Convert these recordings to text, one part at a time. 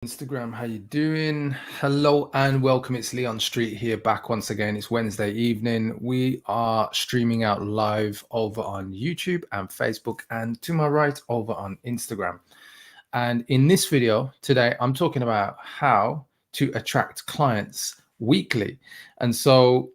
Instagram, how you doing? Hello and welcome. It's Leon Street here, back once again. It's Wednesday evening. We are streaming out live over on YouTube and Facebook, and to my right over on Instagram. And in this video today, I'm talking about how to attract clients weekly. And so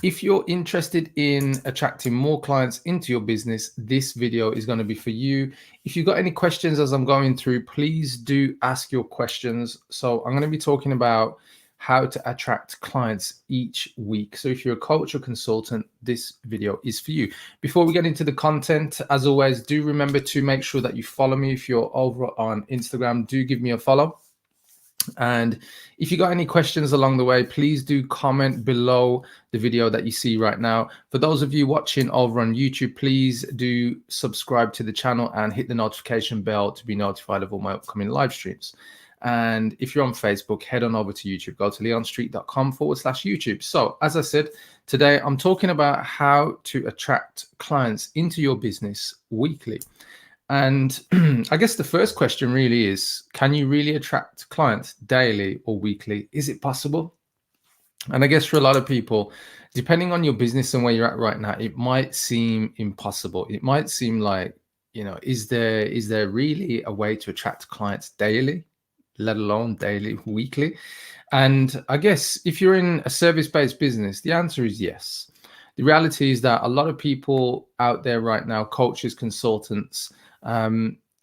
if you're interested in attracting more clients into your business, this video is going to be for you. If you've got any questions as I'm going through, please do ask your questions. So I'm going to be talking about how to attract clients each week. So if you're a coach or consultant, this video is for you. Before we get into the content, as always, do remember to make sure that you follow me. If you're over on Instagram, do give me a follow. And if you got any questions along the way, please do comment below the video that you see right now. For those of you watching over on YouTube, please do subscribe to the channel and hit the notification bell to be notified of all my upcoming live streams. And if you're on Facebook, head on over to YouTube. Go to leonstreet.com/YouTube. So as I said, today I'm talking about how to attract clients into your business weekly. And I guess the first question really is, can you really attract clients daily or weekly? Is it possible? And I guess for a lot of people, depending on your business and where you're at right now, it might seem impossible. It might seem like, is there really a way to attract clients daily, let alone daily, weekly? And I guess if you're in a service-based business, the answer is yes. The reality is that a lot of people out there right now, coaches, consultants,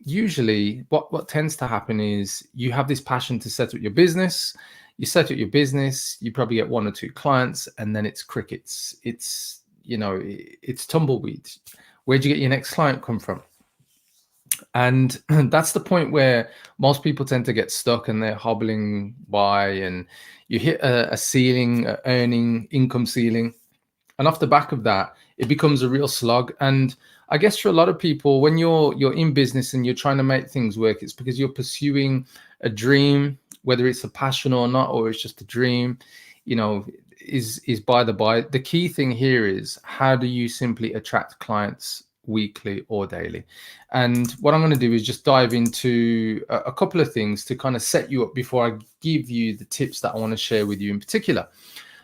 usually what tends to happen is you have this passion to set up your business. You set up your business, you probably get one or two clients, and then it's crickets. It's tumbleweed. Where'd you get your next client come from? And that's the point where most people tend to get stuck and they're hobbling by, and you hit a ceiling, earning income ceiling. And off the back of that, it becomes a real slog. And I guess for a lot of people, when you're in business and you're trying to make things work, it's because you're pursuing a dream, whether it's a passion or not, or it's just a dream, is by the by. The key thing here is, how do you simply attract clients weekly or daily? And what I'm going to do is just dive into a couple of things to kind of set you up before I give you the tips that I want to share with you in particular.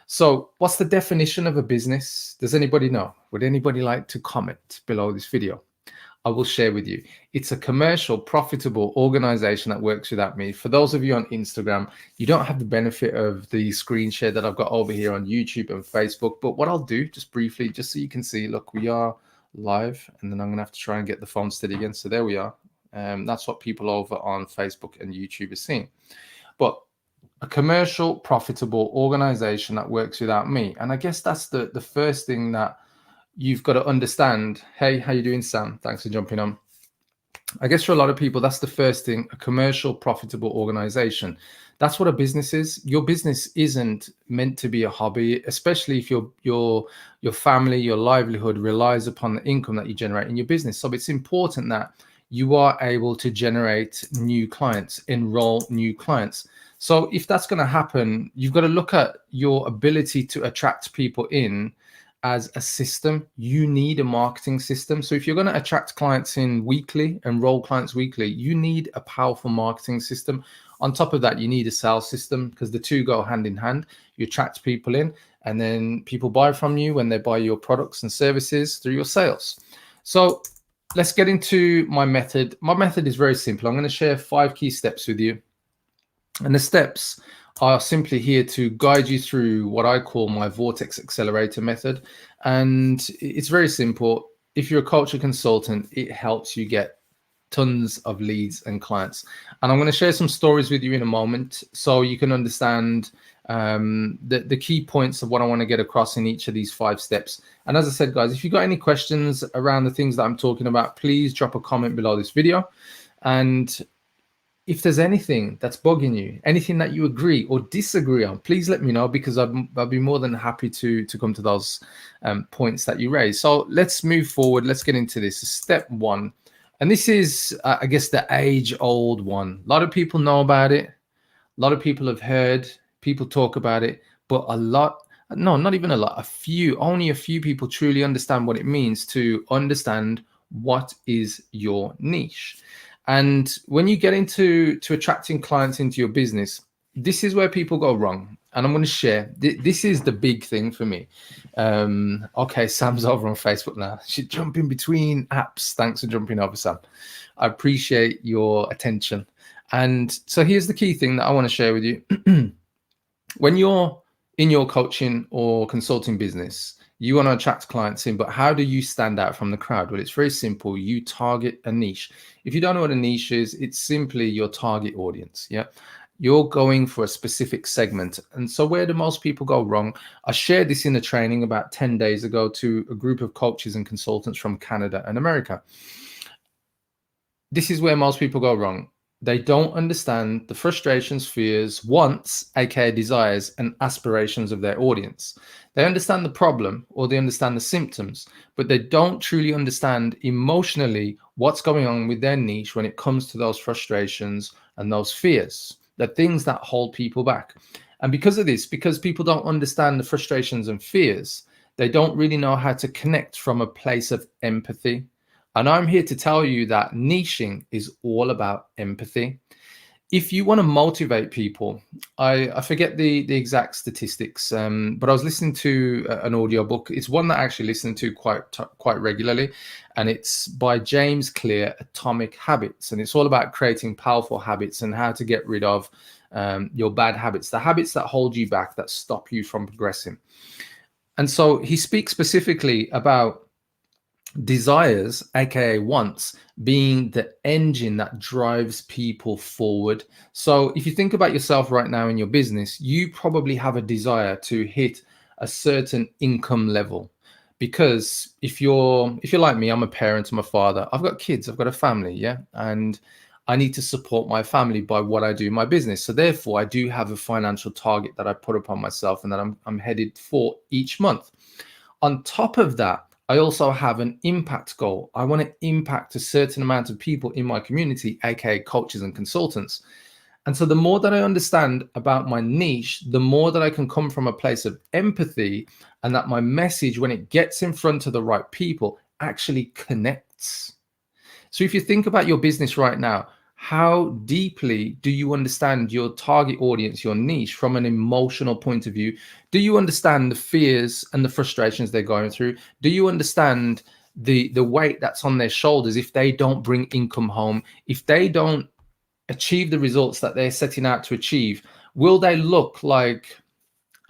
So what's the definition of a business? Does anybody know? Would anybody like to comment below this video? I will share with you. It's a commercial, profitable organization that works without me. For those of you on Instagram, you don't have the benefit of the screen share that I've got over here on YouTube and Facebook. But what I'll do, just briefly, just so you can see, look, we are live, and then I'm going to have to try and get the phone steady again. So there we are. That's what people over on Facebook and YouTube are seeing. But a commercial, profitable organization that works without me. And I guess that's the first thing that you've got to understand. Hey, how you doing, Sam? Thanks for jumping on. I guess for a lot of people, that's the first thing, a commercial, profitable organization. That's what a business is. Your business isn't meant to be a hobby, especially if your family, your livelihood relies upon the income that you generate in your business. So it's important that you are able to generate new clients, enroll new clients. So if that's going to happen, you've got to look at your ability to attract people in as a system. You need a marketing system. So if you're going to attract clients in weekly, enroll clients weekly, you need a powerful marketing system. On top of that, you need a sales system, because the two go hand in hand. You attract people in, and then people buy from you when they buy your products and services through your sales. So let's get into my method. My method is very simple. I'm going to share 5 key steps with you. And the steps are simply here to guide you through what I call my Vortex Accelerator method. And it's very simple. If you're a coach or consultant, it helps you get tons of leads and clients. And I'm going to share some stories with you in a moment so you can understand the key points of what I want to get across in each of these 5 steps. And as I said, guys, if you've got any questions around the things that I'm talking about, please drop a comment below this video. And if there's anything that's bugging you, anything that you agree or disagree on, please let me know, because I'll be more than happy to come to those points that you raise. So let's move forward. Let's get into this. Step 1. And this is, I guess, the age-old one. A lot of people know about it. A lot of people have heard people talk about it, but not even a lot, only a few people truly understand what it means to understand what is your niche. And when you get into attracting clients into your business, this is where people go wrong. And I'm going to share. This is the big thing for me. Okay, Sam's over on Facebook now. She's jumping between apps. Thanks for jumping over, Sam. I appreciate your attention. And so here's the key thing that I want to share with you. When you're in your coaching or consulting business, you want to attract clients in, but how do you stand out from the crowd? Well, it's very simple. You target a niche. If you don't know what a niche is, it's simply your target audience. Yeah. You're going for a specific segment. And so where do most people go wrong? I shared this in a training about 10 days ago to a group of coaches and consultants from Canada and America. This is where most people go wrong. They don't understand the frustrations, fears, wants, aka desires, and aspirations of their audience. They understand the problem or they understand the symptoms, but they don't truly understand emotionally what's going on with their niche when it comes to those frustrations and those fears, the things that hold people back. And because of this, because people don't understand the frustrations and fears, they don't really know how to connect from a place of empathy. And I'm here to tell you that niching is all about empathy. If you want to motivate people, I forget the exact statistics, but I was listening to an audiobook. It's one that I actually listen to quite regularly, and it's by James Clear, Atomic Habits. And it's all about creating powerful habits and how to get rid of your bad habits, the habits that hold you back, that stop you from progressing. And so he speaks specifically about desires, aka wants, being the engine that drives people forward. So if you think about yourself right now in your business, you probably have a desire to hit a certain income level. Because if you're like me, I'm a parent, I'm a father, I've got kids, I've got a family, yeah, and I need to support my family by what I do in my business. So therefore, I do have a financial target that I put upon myself and that I'm headed for each month. On top of that, I also have an impact goal. I want to impact a certain amount of people in my community, aka coaches and consultants. And so the more that I understand about my niche, the more that I can come from a place of empathy, and that my message, when it gets in front of the right people, actually connects. So if you think about your business right now, how deeply do you understand your target audience, your niche, from an emotional point of view? Do you understand the fears and the frustrations they're going through? Do you understand the weight that's on their shoulders if they don't bring income home, if they don't achieve the results that they're setting out to achieve? Will they look like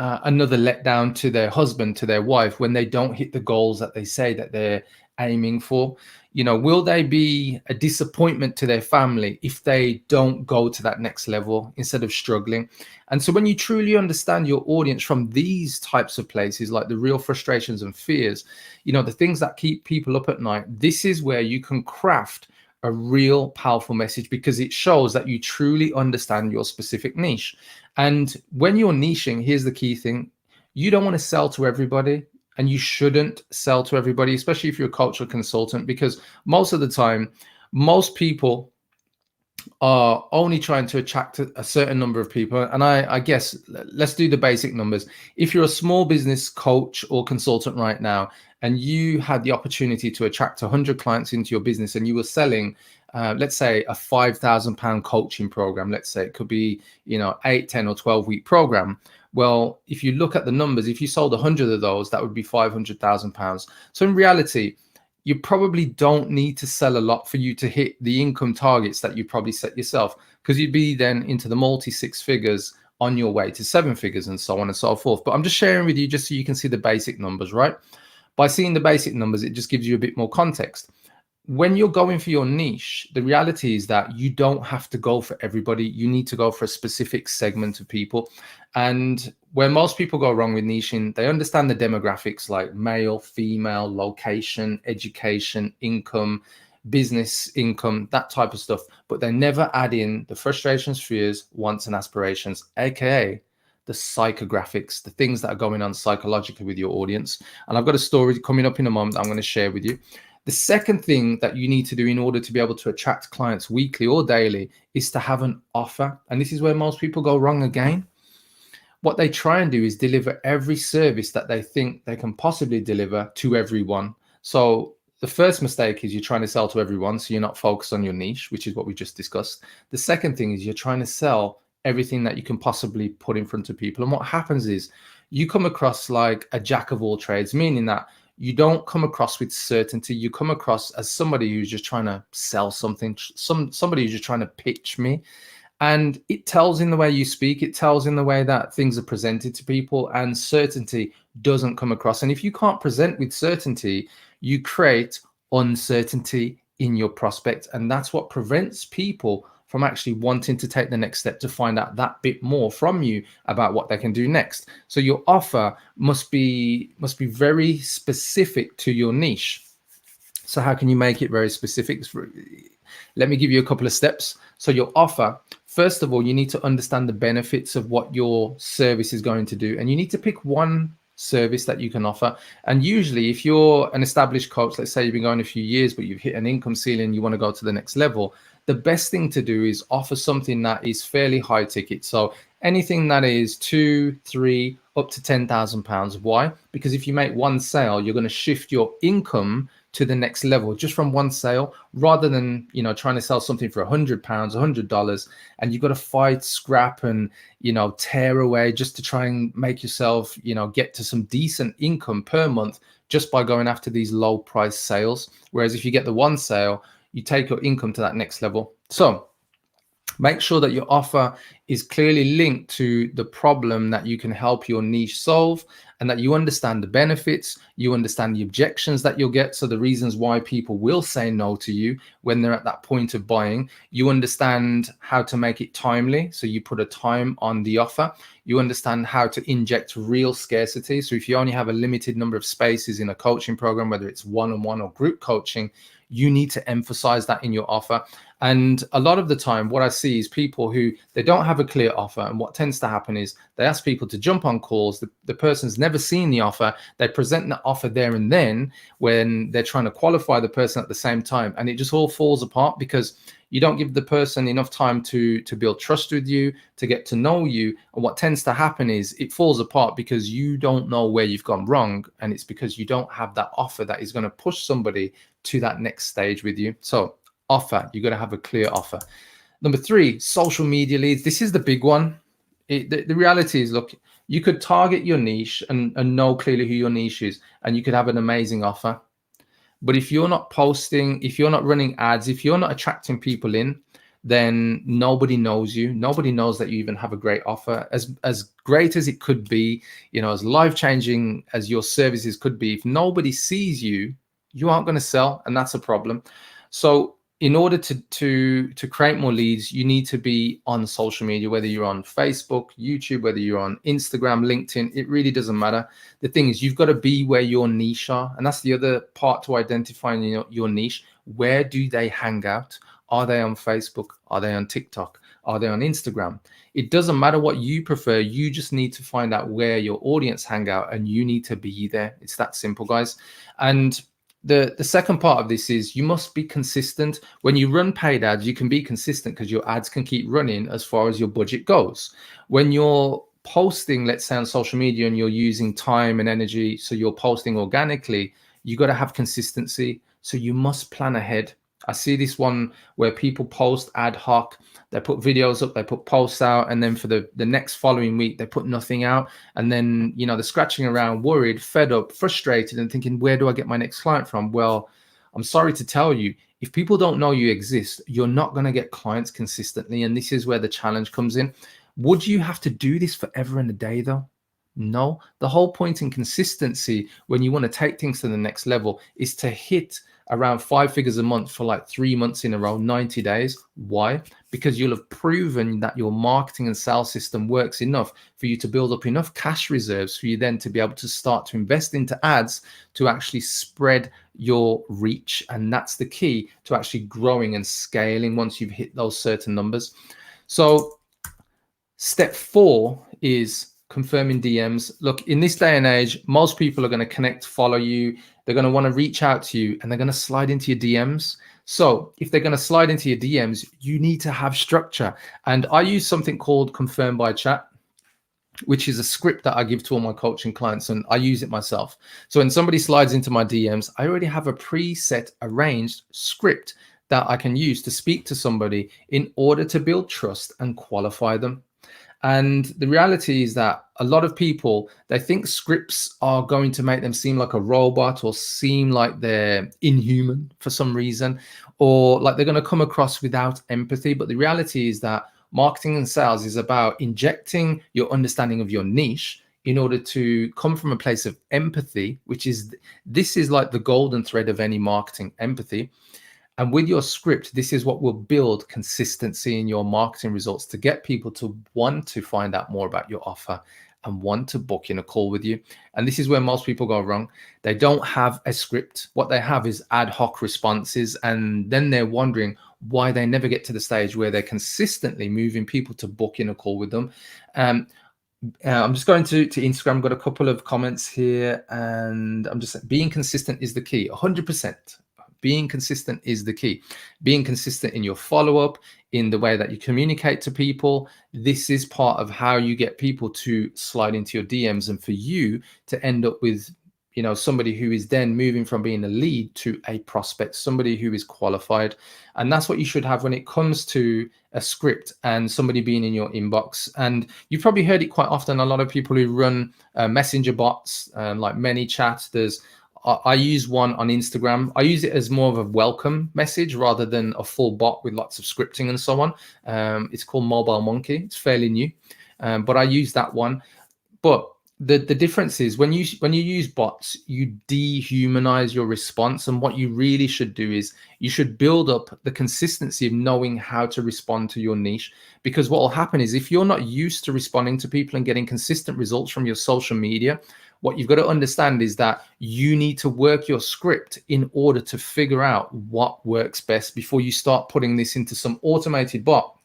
another letdown to their husband, to their wife, when they don't hit the goals that they say that they're aiming for? You know, will they be a disappointment to their family if they don't go to that next level instead of struggling? And so when you truly understand your audience from these types of places, like the real frustrations and fears, you know, the things that keep people up at night, this is where you can craft a real powerful message, because it shows that you truly understand your specific niche. And when you're niching, here's the key thing: you don't want to sell to everybody, and you shouldn't sell to everybody, especially if you're a coach or consultant, because most of the time, most people are only trying to attract a certain number of people. And I guess let's do the basic numbers. If you're a small business coach or consultant right now, and you had the opportunity to attract 100 clients into your business, and you were selling, let's say, a £5,000 coaching program, let's say it could be, you know, 8, 10 or 12-week program. Well, if you look at the numbers, if you sold 100 of those, that would be £500,000. So in reality, you probably don't need to sell a lot for you to hit the income targets that you probably set yourself, because you'd be then into the multi six figures on your way to 7 figures and so on and so forth. But I'm just sharing with you just so you can see the basic numbers, right? By seeing the basic numbers, it just gives you a bit more context. When you're going for your niche, the reality is that you don't have to go for everybody. You need to go for a specific segment of people. And where most people go wrong with niching, they understand the demographics like male, female, location, education, income, business income, that type of stuff. But they never add in the frustrations, fears, wants, and aspirations, aka the psychographics, the things that are going on psychologically with your audience. And I've got a story coming up in a moment that I'm going to share with you. The second thing that you need to do in order to be able to attract clients weekly or daily is to have an offer. And this is where most people go wrong again. What they try and do is deliver every service that they think they can possibly deliver to everyone. So the first mistake is you're trying to sell to everyone, so you're not focused on your niche, which is what we just discussed. The second thing is you're trying to sell everything that you can possibly put in front of people. And what happens is you come across like a jack of all trades, meaning that you don't come across with certainty. You come across as somebody who's just trying to sell something, somebody who's just trying to pitch me. And it tells in the way you speak, it tells in the way that things are presented to people, and certainty doesn't come across. And if you can't present with certainty, you create uncertainty in your prospect. And that's what prevents people from actually wanting to take the next step to find out that bit more from you about what they can do next. So your offer must be very specific to your niche. So how can you make it very specific? Let me give you a couple of steps. So your offer, first of all, you need to understand the benefits of what your service is going to do. And you need to pick one service that you can offer. And usually if you're an established coach, let's say you've been going a few years, but you've hit an income ceiling, you want to go to the next level, the best thing to do is offer something that is fairly high ticket. So anything that is 2, 3, up to £10,000. Why? Because if you make one sale, you're going to shift your income to the next level just from one sale, rather than, you know, trying to sell something for £100, $100, and you've got to fight, scrap, and, you know, tear away just to try and make yourself, you know, get to some decent income per month just by going after these low price sales. Whereas if you get the one sale, you take your income to that next level. So make sure that your offer is clearly linked to the problem that you can help your niche solve, and that you understand the benefits, you understand the objections that you'll get. So the reasons why people will say no to you when they're at that point of buying. You understand how to make it timely. So you put a time on the offer. You understand how to inject real scarcity. So if you only have a limited number of spaces in a coaching program, whether it's one-on-one or group coaching, you need to emphasize that in your offer. And a lot of the time, what I see is people who, they don't have a clear offer. And what tends to happen is they ask people to jump on calls. The person's never seen the offer. They present the offer there and then when they're trying to qualify the person at the same time. And it just all falls apart because you don't give the person enough time to build trust with you, to get to know you. And what tends to happen is it falls apart because you don't know where you've gone wrong. And it's because you don't have that offer that is going to push somebody to that next stage with you. So offer, you've got to have a clear offer. Number 3, social media leads. This is the big one. The reality is, look, you could target your niche and know clearly who your niche is, and you could have an amazing offer. But if you're not posting, if you're not running ads, if you're not attracting people in, then nobody knows you. Nobody knows that you even have a great offer. As great as it could be, you know, as life-changing as your services could be, if nobody sees you, you aren't going to sell, and that's a problem. So in order to create more leads, you need to be on social media, whether you're on Facebook, YouTube, whether you're on Instagram, LinkedIn, it really doesn't matter. The thing is, you've got to be where your niche are. And that's the other part to identifying your niche. Where do they hang out? Are they on Facebook? Are they on TikTok? Are they on Instagram? It doesn't matter what you prefer. You just need to find out where your audience hang out, and you need to be there. It's that simple, guys. And the second part of this is you must be consistent. When you run paid ads, you can be consistent because your ads can keep running as far as your budget goes. When you're posting, let's say on social media, and you're using time and energy, so you're posting organically, you got to have consistency. So you must plan ahead. I see this one where people post ad hoc. They put videos up, they put posts out, and then for the next following week, they put nothing out. And then, you know, they're scratching around, worried, fed up, frustrated, and thinking, where do I get my next client from? Well, I'm sorry to tell you, if people don't know you exist, you're not going to get clients consistently. And this is where the challenge comes in. Would you have to do this forever and a day, though? No. The whole point in consistency, when you want to take things to the next level, is to hit around 5 figures a month for like 3 months in a row, 90 days. Why? Because you'll have proven that your marketing and sales system works enough for you to build up enough cash reserves for you then to be able to start to invest into ads to actually spread your reach. And that's the key to actually growing and scaling once you've hit those certain numbers. So step 4 is confirming DMs. Look, in this day and age, most people are going to connect, follow you. They're going to want to reach out to you, and they're going to slide into your DMs. So if they're going to slide into your DMs, you need to have structure. And I use something called Confirm by Chat. which is a script that I give to all my coaching clients, and I use it myself. So when somebody slides into my DMs, I already have a preset arranged script that I can use to speak to somebody in order to build trust and qualify them. And the reality is that a lot of people, they think scripts are going to make them seem like a robot or seem like they're inhuman for some reason, or like they're going to come across without empathy. But the reality is that marketing and sales is about injecting your understanding of your niche in order to come from a place of empathy, which is, this is like the golden thread of any marketing, empathy. And with your script, this is what will build consistency in your marketing results to get people to want to find out more about your offer and want to book in a call with you. And this is where most people go wrong. They don't have a script. What they have is ad hoc responses. And then they're wondering why they never get to the stage where they're consistently moving people to book in a call with them. I'm just going to Instagram. I've got a couple of comments here, and I'm just saying, being consistent is the key. 100%. Being consistent is the key. Being consistent in your follow-up, in the way that you communicate to people. This is part of how you get people to slide into your DMs, and for you to end up with, you know, somebody who is then moving from being a lead to a prospect, somebody who is qualified. And that's what you should have when it comes to a script and somebody being in your inbox. And you've probably heard it quite often. A lot of people who run messenger bots, like ManyChat, I use one on Instagram. I use it as more of a welcome message rather than a full bot with lots of scripting and so on. It's called Mobile Monkey. It's fairly new, but I use that one. But the difference is when you use bots, you dehumanize your response. And what you really should do is you should build up the consistency of knowing how to respond to your niche. Because what will happen is, if you're not used to responding to people and getting consistent results from your social media, what you've got to understand is that you need to work your script in order to figure out what works best before you start putting this into some automated bot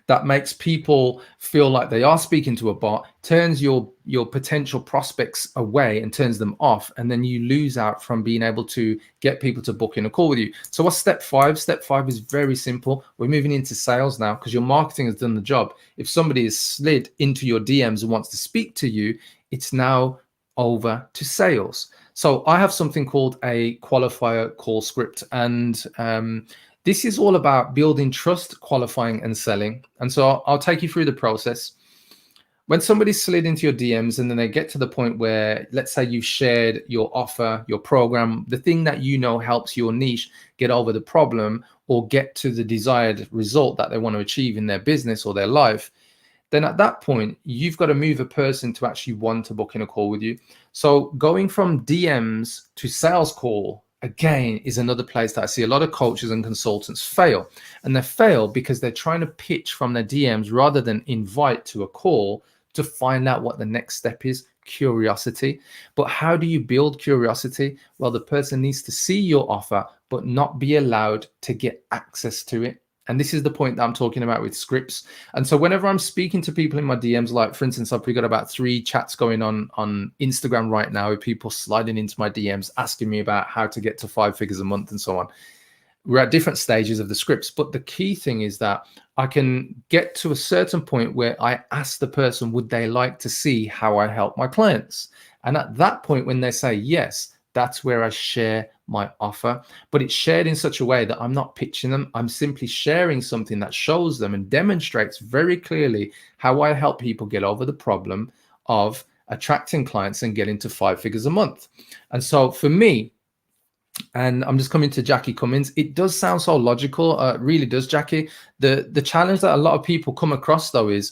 that makes people feel like they are speaking to a bot, turns your potential prospects away and turns them off. And then you lose out from being able to get people to book in a call with you. So what's step 5? Step 5 is very simple. We're moving into sales now because your marketing has done the job. If somebody has slid into your DMs and wants to speak to you, it's now over to sales. So I have something called a qualifier call script, and this is all about building trust, qualifying, and selling. And so I'll take you through the process. When somebody slid into your DMs and then they get to the point where, let's say you've shared your offer, your program, the thing that you know helps your niche get over the problem or get to the desired result that they want to achieve in their business or their life, then at that point, you've got to move a person to actually want to book in a call with you. So going from DMs to sales call, again, is another place that I see a lot of coaches and consultants fail. And they fail because they're trying to pitch from their DMs rather than invite to a call to find out what the next step is. Curiosity. But how do you build curiosity? Well, the person needs to see your offer, but not be allowed to get access to it. And this is the point that I'm talking about with scripts. And so whenever I'm speaking to people in my DMs, like for instance, I've probably got about 3 chats going on Instagram right now with people sliding into my DMs, asking me about how to get to 5 figures a month and so on. We're at different stages of the scripts, but the key thing is that I can get to a certain point where I ask the person, would they like to see how I help my clients? And at that point, when they say yes, that's where I share my offer. But it's shared in such a way that I'm not pitching them. I'm simply sharing something that shows them and demonstrates very clearly how I help people get over the problem of attracting clients and getting to 5 figures a month. And so for me, and I'm just coming to Jackie Cummins, it does sound so logical. It really does, Jackie. The challenge that a lot of people come across, though, is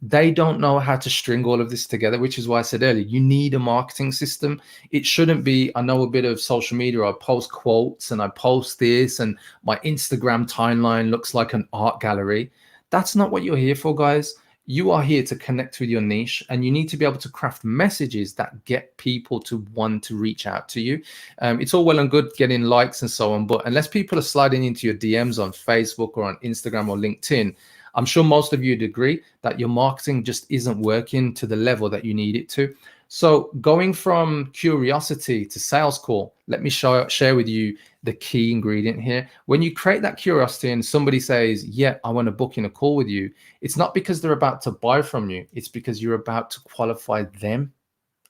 they don't know how to string all of this together, which is why I said earlier, you need a marketing system. It shouldn't be, I know a bit of social media, I post quotes and I post this and my Instagram timeline looks like an art gallery. That's not what you're here for, guys. You are here to connect with your niche, and you need to be able to craft messages that get people to want to reach out to you. It's all well and good getting likes and so on, but unless people are sliding into your DMs on Facebook or on Instagram or LinkedIn, I'm sure most of you would agree that your marketing just isn't working to the level that you need it to. So going from curiosity to sales call, let me share with you the key ingredient here. When you create that curiosity and somebody says, yeah, I want to book in a call with you, it's not because they're about to buy from you. It's because you're about to qualify them.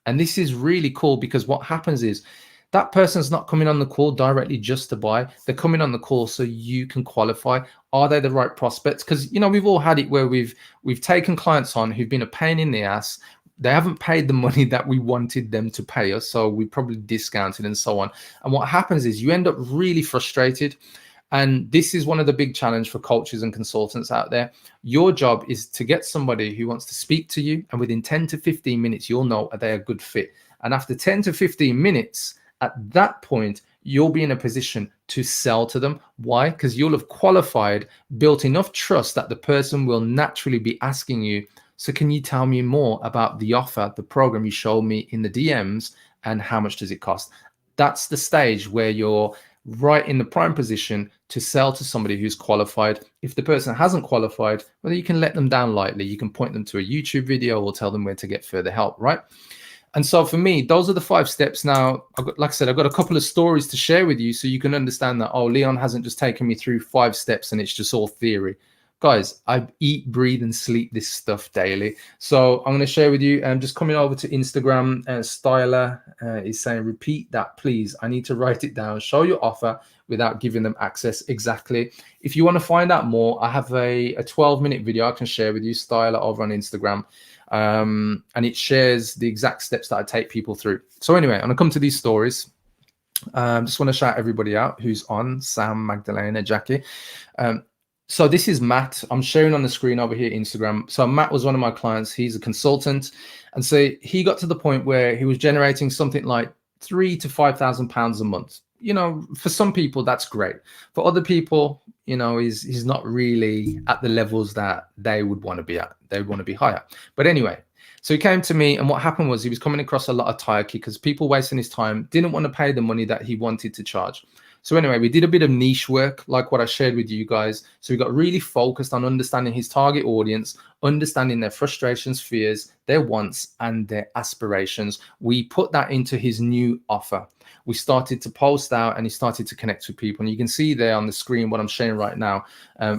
And this is really cool because what happens is that person's not coming on the call directly just to buy. They're coming on the call so you can qualify. Are they the right prospects? Because, you know, we've all had it where we've taken clients on who've been a pain in the ass. They haven't paid the money that we wanted them to pay us, so we probably discounted and so on. And what happens is you end up really frustrated. And this is one of the big challenge for coaches and consultants out there. Your job is to get somebody who wants to speak to you, and within 10 to 15 minutes, you'll know are they a good fit. And after 10 to 15 minutes, at that point, you'll be in a position to sell to them. Why? Because you'll have qualified, built enough trust that the person will naturally be asking you, so can you tell me more about the offer, the program you showed me in the DMs, and how much does it cost? That's the stage where you're right in the prime position to sell to somebody who's qualified. If the person hasn't qualified, well, you can let them down lightly. You can point them to a YouTube video or tell them where to get further help, right? And so for me, those are the 5 steps. Now, like I said, I've got a couple of stories to share with you so you can understand that, oh, Leon hasn't just taken me through 5 steps and it's just all theory. Guys, I eat, breathe, and sleep this stuff daily. So I'm going to share with you, just coming over to Instagram, Styler is saying, repeat that, please. I need to write it down. Show your offer without giving them access. Exactly. If you want to find out more, I have a 12-minute video I can share with you, Styler, over on Instagram. And it shares the exact steps that I take people through. So anyway, I'm going to come to these stories. Just want to shout everybody out who's on, Sam, Magdalena, Jackie. So this is Matt. I'm sharing on the screen over here, Instagram. So Matt was one of my clients. He's a consultant. And so he got to the point where he was generating something like £3,000 to £5,000 a month. You know, for some people, that's great. For other people, you know, he's not really at the levels that they would want to be at. They would want to be higher. But anyway, so he came to me, and what happened was he was coming across a lot of tire kickers, people wasting his time, didn't want to pay the money that he wanted to charge. So anyway, we did a bit of niche work, like what I shared with you guys. So we got really focused on understanding his target audience, understanding their frustrations, fears, their wants, and their aspirations. We put that into his new offer. We started to post out, and he started to connect with people. And you can see there on the screen what I'm sharing right now.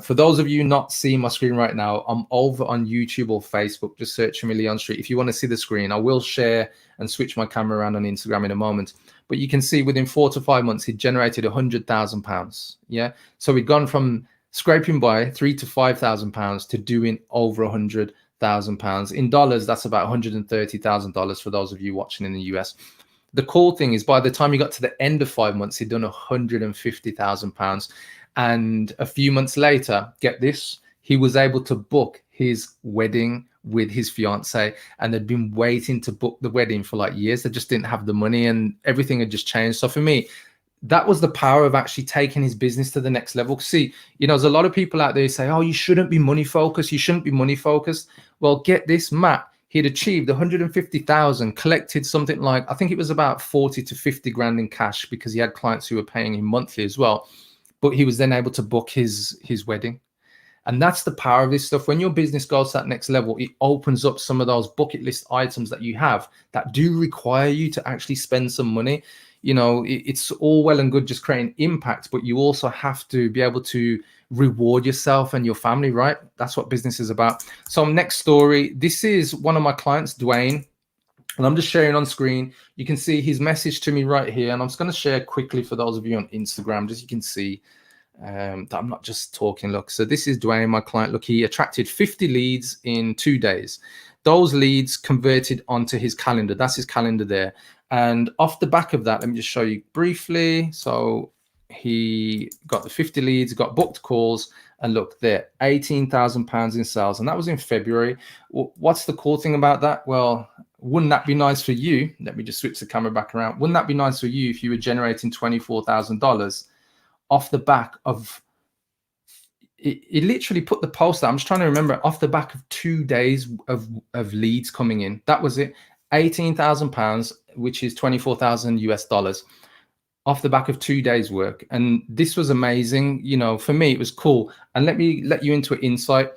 For those of you not seeing my screen right now, I'm over on YouTube or Facebook. Just search for me, Leon Street. If you want to see the screen, I will share and switch my camera around on Instagram in a moment. But you can see within 4 to 5 months, he generated £100,000. Yeah. So we'd gone from scraping by £3,000 to £5,000 to doing over £100,000. In dollars, that's about $130,000 for those of you watching in the US. The cool thing is by the time he got to the end of 5 months, he'd done £150,000. And a few months later, get this, he was able to book his wedding with his fiance, and they'd been waiting to book the wedding for like years. They just didn't have the money, and everything had just changed. So for me, that was the power of actually taking his business to the next level. See, you know, there's a lot of people out there who say, oh, you shouldn't be money focused. You shouldn't be money focused. Well, get this, Matt, he'd achieved 150,000, collected something like, I think it was about 40 to 50 grand in cash, because he had clients who were paying him monthly as well. But he was then able to book his wedding. And that's the power of this stuff. When your business goes to that next level, it opens up some of those bucket list items that you have that do require you to actually spend some money. You know, it's all well and good just creating impact, but you also have to be able to reward yourself and your family, right? That's what business is about. So next story, this is one of my clients, Dwayne, and I'm just sharing on screen. You can see his message to me right here. And I'm just going to share quickly for those of you on Instagram, just so you can see that I'm not just talking. Look, so this is Dwayne, my client. Look, he attracted 50 leads in 2 days. Those leads converted onto his calendar. That's his calendar there. And off the back of that, let me just show you briefly. So he got the 50 leads, got booked calls, and look there, £18,000 in sales. And that was in February. What's the cool thing about that? Well, wouldn't that be nice for you? Let me just switch the camera back around. Wouldn't that be nice for you if you were generating $24,000 off the back of it? Literally put the post out. I'm just trying to remember, off the back of 2 days of leads coming in. That was it. £18,000, which is 24,000 US dollars, off the back of 2 days work. And this was amazing. You know, for me, it was cool. And let me let you into an insight.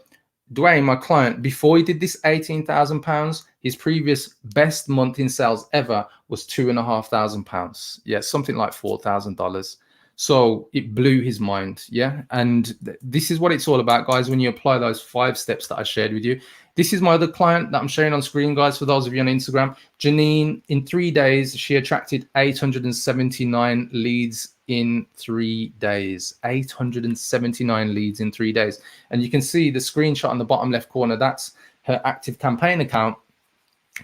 Dwayne, my client, before he did this £18,000, he his previous best month in sales ever was £2,500. Yeah, something like $4,000. So it blew his mind. Yeah. And this is what it's all about, guys. When you apply those 5 steps that I shared with you, this is my other client that I'm sharing on screen, guys, for those of you on Instagram. Janine, in 3 days, she attracted 879 leads in 3 days. 879 leads in 3 days. And you can see the screenshot on the bottom left corner. That's her active campaign account,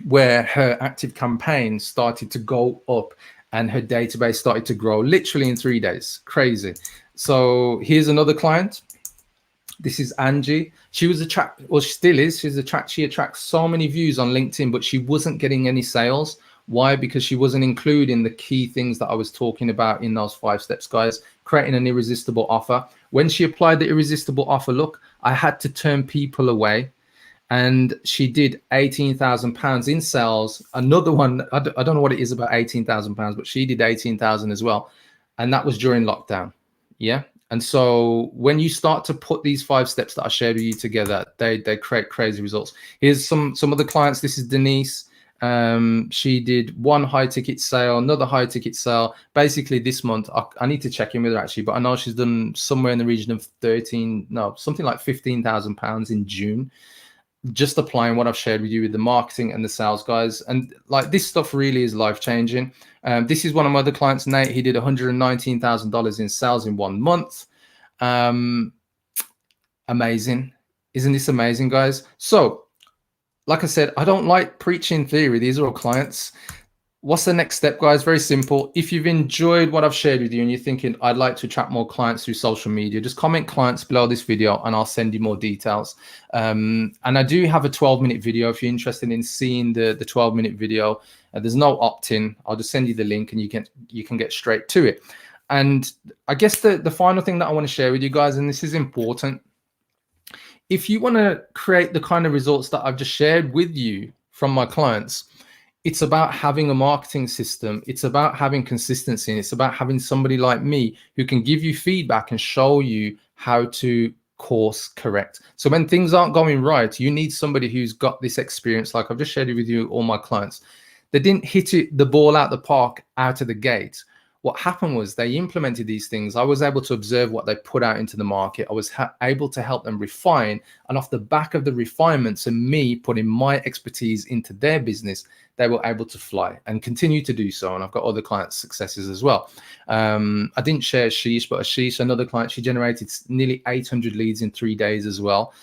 where her active campaign started to go up and her database started to grow literally in 3 days. Crazy. So here's another client. This is Angie. She was well, she still is. She attracts so many views on LinkedIn, but she wasn't getting any sales. Why? Because she wasn't including the key things that I was talking about in those 5 steps, guys. Creating an irresistible offer. When she applied the irresistible offer, look, I had to turn people away. And she did £18,000 in sales. Another one, I don't know what it is about £18,000, but she did 18,000 as well. And that was during lockdown. Yeah. And so when you start to put these 5 steps that I shared with you together, they create crazy results. Here's some other clients. This is Denise. She did 1 high ticket sale, another high ticket sale. Basically this month, I need to check in with her actually, but I know she's done somewhere in the region of something like £15,000 in June. Just applying what I've shared with you with the marketing and the sales, guys. And like, this stuff really is life-changing. This is one of my other clients, Nate. He did $119,000 in sales in 1 month. Amazing. Isn't this amazing, guys? So like I said, I don't like preaching theory. These are all clients. What's the next step, guys? Very simple. If you've enjoyed what I've shared with you and you're thinking, I'd like to attract more clients through social media, just comment clients below this video and I'll send you more details. And I do have a 12-minute video if you're interested in seeing the 12-minute video. There's no opt-in. I'll just send you the link and you can get straight to it. And I guess the final thing that I want to share with you guys, and this is important, if you want to create the kind of results that I've just shared with you from my clients, it's about having a marketing system. It's about having consistency. And it's about having somebody like me who can give you feedback and show you how to course correct. So when things aren't going right, you need somebody who's got this experience. Like I've just shared it with you, all my clients. They didn't hit the ball out the park out of the gate. What happened was they implemented these things. I was able to observe what they put out into the market. I was able to help them refine. And off the back of the refinements and me putting my expertise into their business, they were able to fly and continue to do so. And I've got other clients' successes as well. I didn't share Ashish, but Ashish, another client, she generated nearly 800 leads in 3 days as well,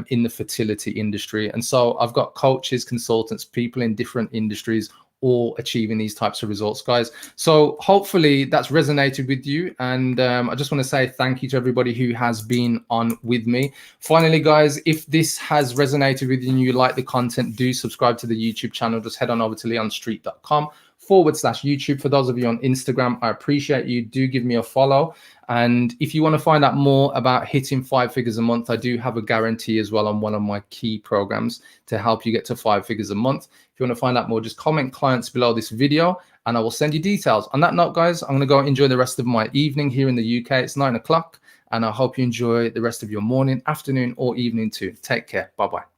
in the fertility industry. And so I've got coaches, consultants, people in different industries, all achieving these types of results, guys. So hopefully that's resonated with you. And I just want to say thank you to everybody who has been on with me. Finally, guys, if this has resonated with you and you like the content, do subscribe to the YouTube channel. Just head on over to leonstreet.com/YouTube. For those of you on Instagram, I appreciate you. Do give me a follow. And if you want to find out more about hitting 5 figures a month, I do have a guarantee as well on one of my key programs to help you get to 5 figures a month. If you want to find out more, just comment clients below this video and I will send you details. On that note, guys, I'm going to go enjoy the rest of my evening here in the UK. It's 9 o'clock and I hope you enjoy the rest of your morning, afternoon or evening too. Take care. Bye-bye.